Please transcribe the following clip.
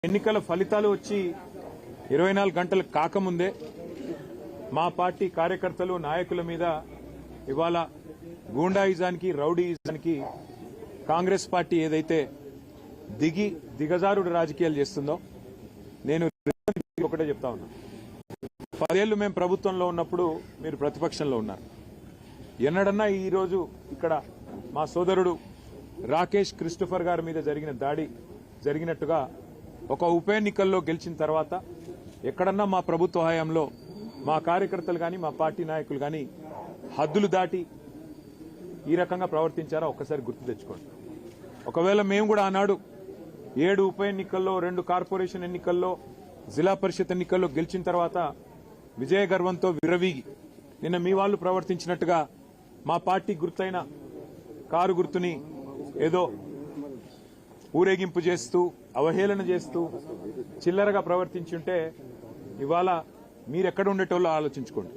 ఎన్నికల ఫలితాలు వచ్చి 24 గంటలు కాకముందే మా పార్టీ కార్యకర్తలు నాయకుల మీద ఇవాళ గూండాయిజానికి రౌడీయిజానికి కాంగ్రెస్ పార్టీ ఏదైతే దిగజారుడు రాజకీయాలు చేస్తుందో నేను ఒకటే చెప్తా ఉన్నా. 10 ఏళ్లు మేము ప్రభుత్వంలో ఉన్నప్పుడు మీరు ప్రతిపక్షంలో ఉన్నారు. ఎన్నడన్నా ఈరోజు ఇక్కడ మా సోదరుడు రాకేష్ క్రిస్టోఫర్ గారి మీద జరిగిన దాడి జరిగినట్టుగా ఒక ఉప ఎన్నికల్లో గెలిచిన తర్వాత ఎక్కడన్నా మా ప్రభుత్వ హయాంలో మా కార్యకర్తలు కానీ మా పార్టీ నాయకులు కానీ హద్దులు దాటి ఈ రకంగా ప్రవర్తించారా ఒక్కసారి గుర్తు తెచ్చుకోండి. ఒకవేళ మేము కూడా ఆనాడు 7 ఉప ఎన్నికల్లో 2 కార్పొరేషన్ ఎన్నికల్లో జిల్లా పరిషత్ ఎన్నికల్లో గెలిచిన తర్వాత విజయ గర్వంతో విరవీగి నిన్న మీ వాళ్ళు ప్రవర్తించినట్టుగా మా పార్టీ గుర్తైన కారు గుర్తుని ఏదో ఊరేగింపు చేస్తూ అవహేళన చేస్తూ చిల్లరగా ప్రవర్తించుంటే ఇవాళ మీరెక్కడ ఉండేటోళ్ళో ఆలోచించుకోండి.